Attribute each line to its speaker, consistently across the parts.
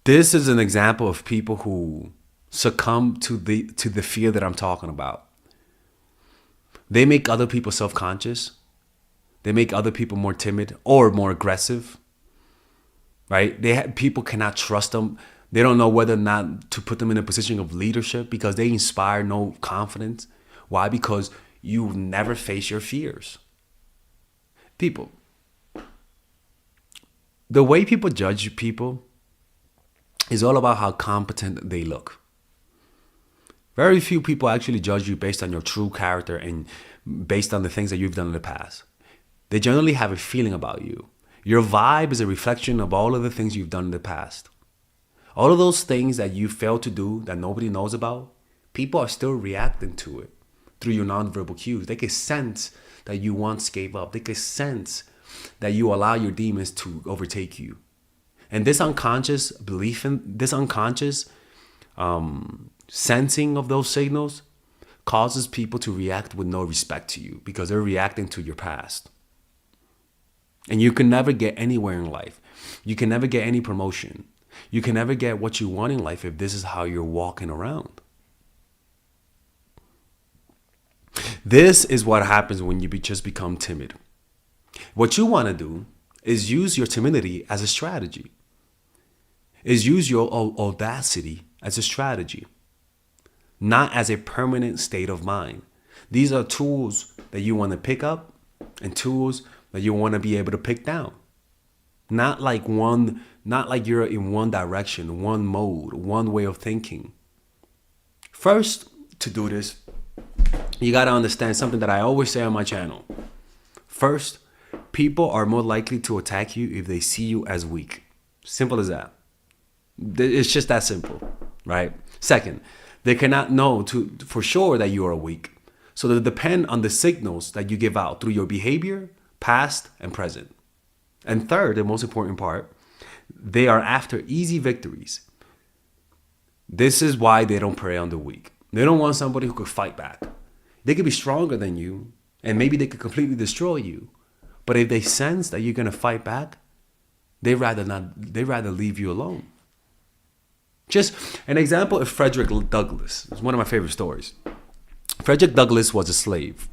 Speaker 1: This is an example of people who succumb to the fear that I'm talking about. They make other people self-conscious. They make other people more timid or more aggressive, right? People cannot trust them. They don't know whether or not to put them in a position of leadership because they inspire no confidence. Why? Because you never face your fears. People, the way people judge people is all about how competent they look. Very few people actually judge you based on your true character and based on the things that you've done in the past. They generally have a feeling about you. Your vibe is a reflection of all of the things you've done in the past. All of those things that you failed to do that nobody knows about, people are still reacting to it through your nonverbal cues. They can sense that you once gave up. They can sense that you allow your demons to overtake you. And this unconscious belief in this unconscious sensing of those signals causes people to react with no respect to you because they're reacting to your past. And you can never get anywhere in life. You can never get any promotion. You can never get what you want in life if this is how you're walking around. This is what happens when you just become timid. What you want to do is use your timidity as a strategy. Is use your audacity as a strategy, not as a permanent state of mind. These are tools that you want to pick up and tools that you want to be able to pick down. Not like you're in one direction, one mode, one way of thinking. First, to do this, you got to understand something that I always say on my channel. First, people are more likely to attack you if they see you as weak. Simple as that. It's just that simple, right? Second, they cannot know for sure that you are weak. So they depend on the signals that you give out through your behavior, past and present. And third, the most important part, they are after easy victories. This is why they don't prey on the weak. They don't want somebody who could fight back. They could be stronger than you, and maybe they could completely destroy you. But if they sense that you're going to fight back, they'd rather leave you alone. Just an example of Frederick Douglas. It's one of my favorite stories. Frederick Douglas was a slave,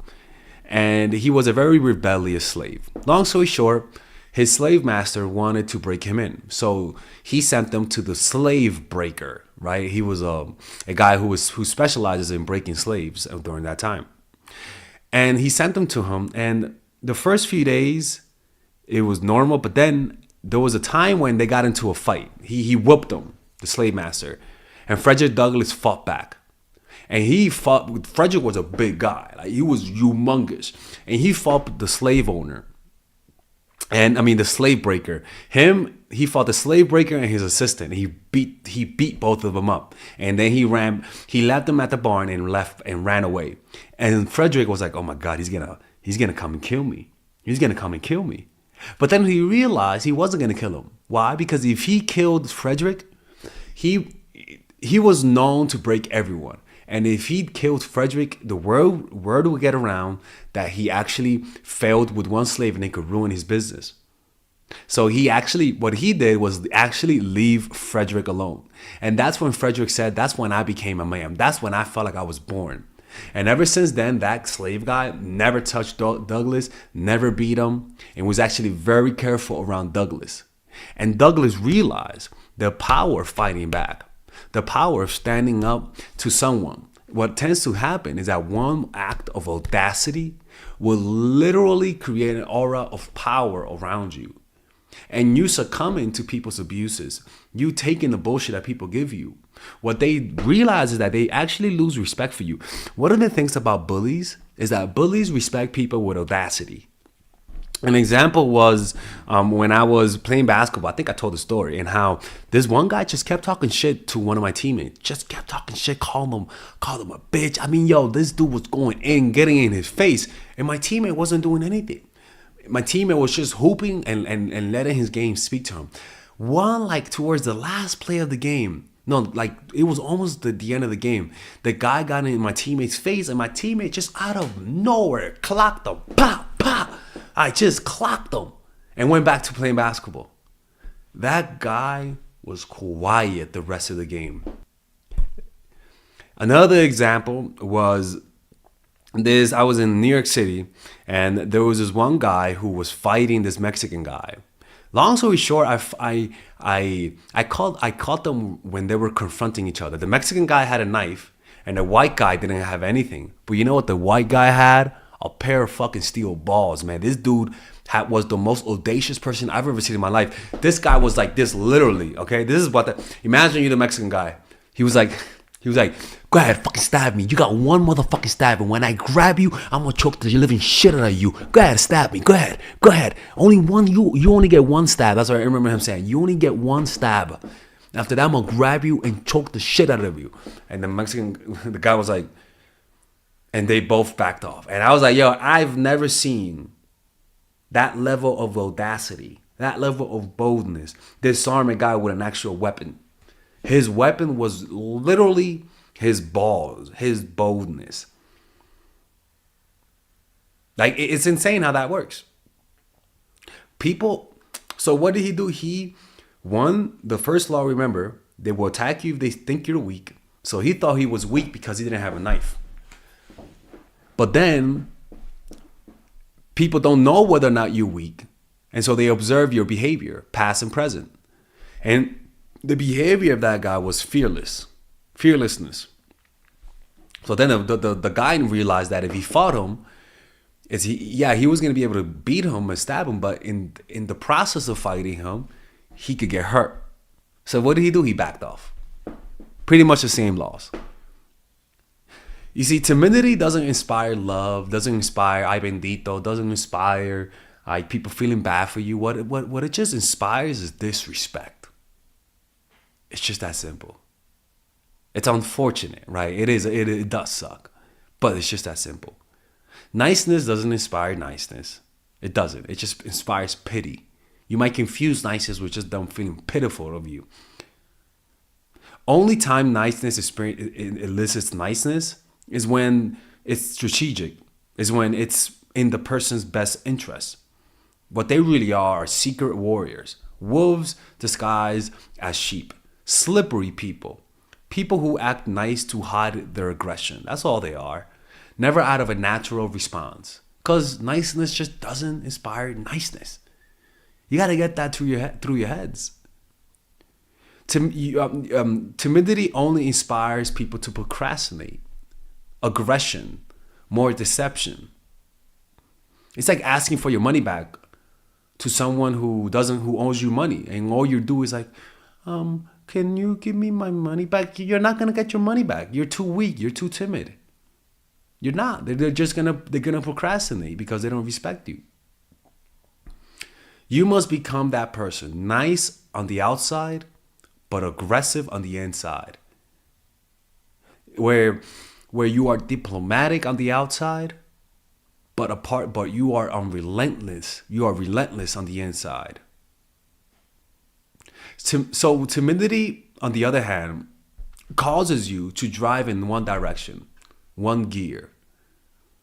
Speaker 1: and he was a very rebellious slave. Long story short, his slave master wanted to break him in. So he sent them to the slave breaker, right? He was a guy who specializes in breaking slaves during that time. And he sent them to him, and the first few days, it was normal, but then there was a time when they got into a fight. He whooped them, the slave master, and Frederick Douglass fought back. And Frederick was a big guy, like he was humongous, and he fought the slave owner. The slave breaker. He fought the slave breaker and his assistant. He beat both of them up. And then he left them at the barn and ran away. And Frederick was like, oh my God, he's gonna come and kill me. He's gonna come and kill me. But then he realized he wasn't gonna kill him. Why? Because if he killed Frederick, he was known to break everyone. And if he killed Frederick, the word would get around that he actually failed with one slave and it could ruin his business. So what he did was actually leave Frederick alone. And that's when Frederick said, that's when I became a man. That's when I felt like I was born. And ever since then, that slave guy never touched Douglas, never beat him, and was actually very careful around Douglas. And Douglas realized the power of fighting back. The power of standing up to someone. What tends to happen is that one act of audacity will literally create an aura of power around you. And you succumbing to people's abuses, you taking the bullshit that people give you. What they realize is that they actually lose respect for you. One of the things about bullies is that bullies respect people with audacity. An example was when I was playing basketball. I think I told the story, and how this one guy just kept talking shit to one of my teammates. Just kept talking shit, called him a bitch. This dude was going in, getting in his face, and my teammate wasn't doing anything. My teammate was just hooping and letting his game speak to him. Towards the last play of the game, it was almost the end of the game. The guy got in my teammate's face, and my teammate just out of nowhere clocked him. Pop, pop. I just clocked him and went back to playing basketball. That guy was quiet the rest of the game. Another example was this. I was in New York City, and there was this one guy who was fighting this Mexican guy. Long story short, I caught them when they were confronting each other. The Mexican guy had a knife, and the white guy didn't have anything. But you know what the white guy had? A pair of fucking steel balls, man. This dude was the most audacious person I've ever seen in my life. This guy was like this, literally. Okay, this is what imagine you're the Mexican guy. He was like, go ahead, fucking stab me. You got one motherfucking stab, and when I grab you, I'm gonna choke the living shit out of you. Go ahead, stab me. Go ahead. Only one. You only get one stab. That's what I remember him saying. You only get one stab. After that, I'm gonna grab you and choke the shit out of you. And the guy was like, and they both backed off. And I was like, yo, I've never seen that level of audacity, that level of boldness. Disarm a guy with an actual weapon. His weapon was literally his balls, his boldness. Like, it's insane how that works. So what did he do? The first law, remember, they will attack you if they think you're weak. So he thought he was weak because he didn't have a knife. But then, people don't know whether or not you're weak. And so they observe your behavior, past and present. And the behavior of that guy was fearlessness. So then the guy realized that if he fought him, he was going to be able to beat him and stab him, but in the process of fighting him, he could get hurt. So what did he do? He backed off. Pretty much the same laws. You see, timidity doesn't inspire love, doesn't inspire ay bendito, doesn't inspire people feeling bad for you. What it just inspires is disrespect. It's just that simple. It's unfortunate, right? It does suck, but it's just that simple. Niceness doesn't inspire niceness. It doesn't. It just inspires pity. You might confuse niceness with just them feeling pitiful of you. Only time niceness elicits niceness is when it's strategic, is when it's in the person's best interest. What they really are secret warriors, wolves disguised as sheep. Slippery people who act nice to hide their aggression. That's all they are. Never out of a natural response, because niceness just doesn't inspire niceness. You got to get that through your heads. Timidity only inspires people to procrastinate, aggression, more deception. It's like asking for your money back to someone who owes you money, and all you do is like, can you give me my money back? You're not gonna get your money back. You're too weak. You're too timid. You're not. They're gonna procrastinate because they don't respect you. You must become that person, nice on the outside, but aggressive on the inside. Where you are diplomatic on the outside, but you are unrelentless. You are relentless on the inside. So timidity, on the other hand, causes you to drive in one direction, one gear.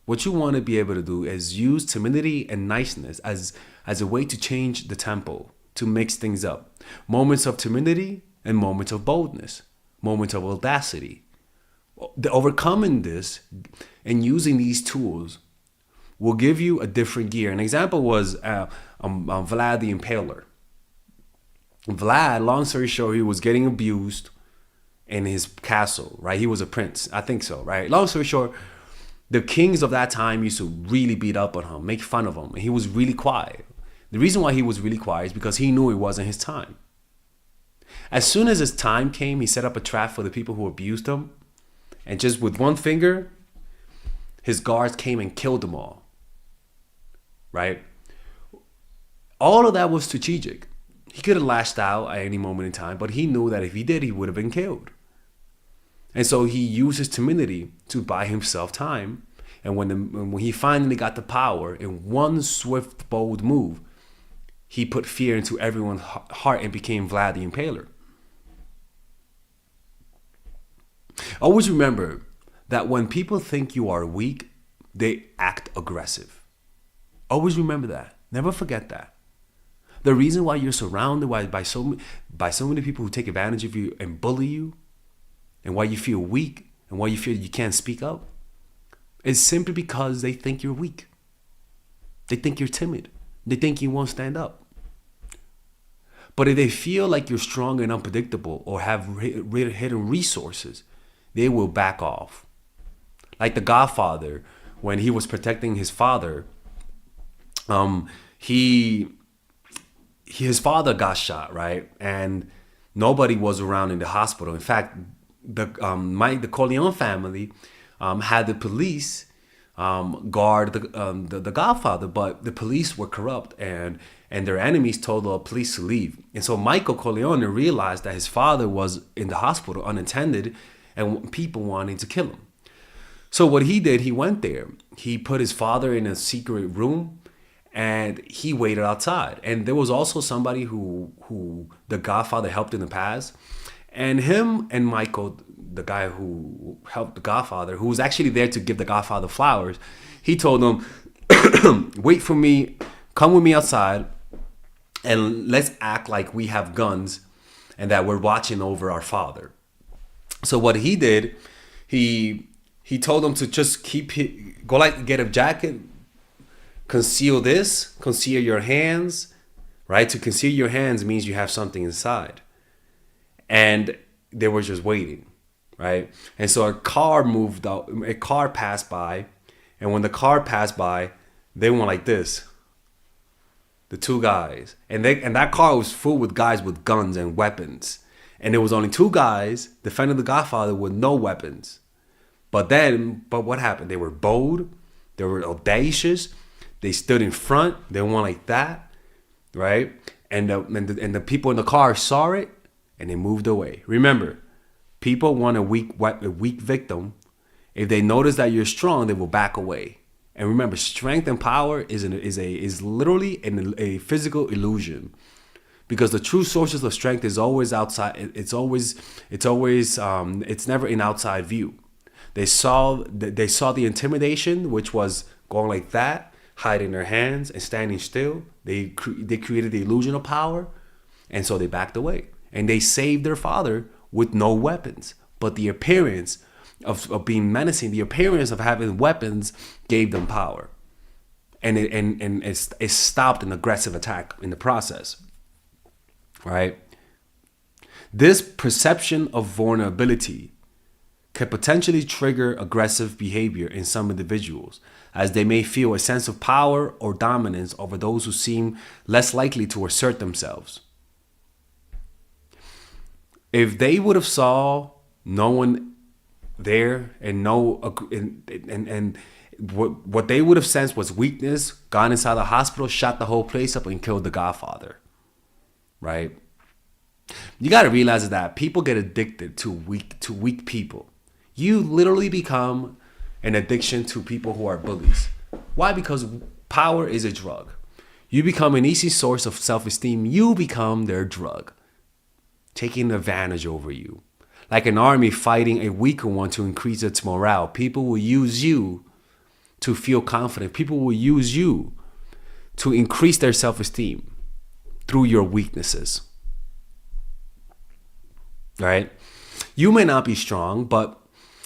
Speaker 1: What you want to be able to do is use timidity and niceness as a way to change the tempo, to mix things up. Moments of timidity and moments of boldness, moments of audacity. Overcoming this and using these tools will give you a different gear. An example was Vlad the Impaler. Vlad, long story short, he was getting abused in his castle, right? He was a prince, I think so, right? Long story short, the kings of that time used to really beat up on him, make fun of him, and he was really quiet. The reason why he was really quiet is because he knew it wasn't his time. As soon as his time came, he set up a trap for the people who abused him, and just with one finger, his guards came and killed them all, right? All of that was strategic. He could have lashed out at any moment in time, but he knew that if he did, he would have been killed. And so he used his timidity to buy himself time. And when he finally got the power, in one swift, bold move, he put fear into everyone's heart and became Vlad the Impaler. Always remember that when people think you are weak, they act aggressive. Always remember that. Never forget that. The reason why you're surrounded by so many people who take advantage of you and bully you, and why you feel weak and why you feel you can't speak up, is simply because they think you're weak. They think you're timid. They think you won't stand up. But if they feel like you're strong and unpredictable or have hidden resources, they will back off. Like the Godfather, when he was protecting his father, his father got shot, right? And nobody was around in the hospital. In fact, the Corleone family had the police guard the Godfather, but the police were corrupt and their enemies told the police to leave. And so Michael Corleone realized that his father was in the hospital unattended and people wanting to kill him. So what he did, he went there. He put his father in a secret room and he waited outside. And there was also somebody who the Godfather helped in the past. And him and Michael, the guy who helped the Godfather, who was actually there to give the Godfather flowers, he told him, wait for me, come with me outside, and let's act like we have guns and that we're watching over our father. So what he did, he told him to just get a jacket, conceal your hands, right? To conceal your hands means you have something inside. And they were just waiting, right? And so a car passed by, and when the car passed by, they went like this. The two guys, and that car was full with guys with guns and weapons, and there was only two guys defending the Godfather with no weapons. But what happened? They were bold, they were audacious, they stood in front, they went like that, right? And the people in the car saw it, and they moved away. Remember, people want a weak victim. If they notice that you're strong, they will back away. And remember, strength and power is literally a physical illusion, because the true sources of strength is always outside. It's never in outside view. They saw the intimidation, which was going like that, hiding their hands and standing still. They created the illusion of power, and so they backed away. And they saved their father with no weapons, but the appearance of being menacing, the appearance of having weapons gave them power, and it stopped an aggressive attack in the process, right? This perception of vulnerability can potentially trigger aggressive behavior in some individuals, as they may feel a sense of power or dominance over those who seem less likely to assert themselves. If they would have saw no one there and what they would have sensed was weakness, gone inside the hospital, shot the whole place up, and killed the Godfather, right? You got to realize that people get addicted to weak people. You literally become an addiction to people who are bullies. Why? Because power is a drug. You become an easy source of self-esteem. You become their drug, taking advantage over you. Like an army fighting a weaker one to increase its morale. People will use you to feel confident. People will use you to increase their self-esteem through your weaknesses. Right? You may not be strong, but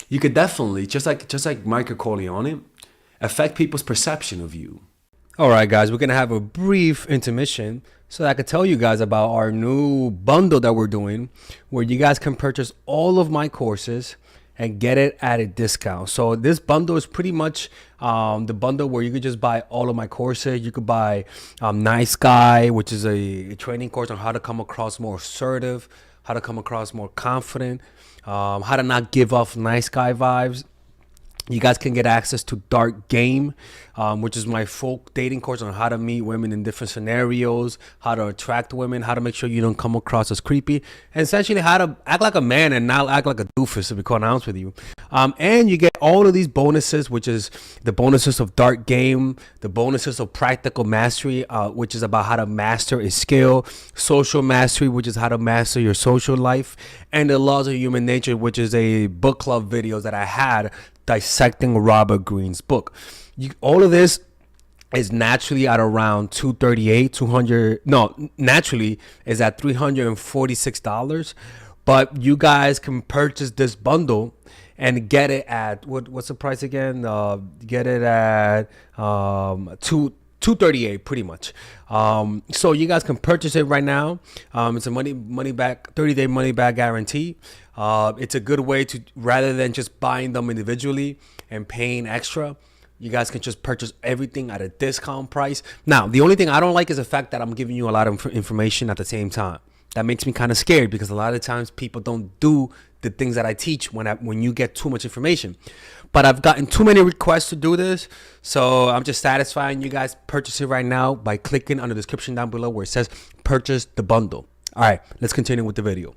Speaker 1: you could definitely, just like Michael Corleone, affect people's perception of you. All right, guys, we're going to have a brief intermission so that I can tell you guys about our new bundle that we're doing, where you guys can purchase all of my courses and get it at a discount. So this bundle is pretty much the bundle where you could just buy all of my courses. You could buy Nice Guy, which is a training course on how to come across more assertive, how to come across more confident, how to not give off nice guy vibes. You guys can get access to Dark Game, which is my full dating course on how to meet women in different scenarios, how to attract women, how to make sure you don't come across as creepy, and essentially how to act like a man and not act like a doofus, to be quite honest with you. And you get all of these bonuses, which is the bonuses of Dark Game, the bonuses of Practical Mastery, which is about how to master a skill, Social Mastery, which is how to master your social life, and the Laws of Human Nature, which is a book club videos that I had dissecting Robert Greene's book. All of this
Speaker 2: is naturally at around 238, 200. No, naturally is at $346. But you guys can purchase this bundle and get it at what's the price again? Get it at 238 pretty much. So you guys can purchase it right now. It's a money back 30-day money back guarantee. It's a good way to, rather than just buying them individually and paying extra, you guys can just purchase everything at a discount price. Now, the only thing I don't like is the fact that I'm giving you a lot of information at the same time. That makes me kind of scared, because a lot of times people don't do the things that I teach when you get too much information. But I've gotten too many requests to do this, so I'm just satisfying you guys. Purchase it right now by clicking on the description down below where it says purchase the bundle. All right, let's continue with the video.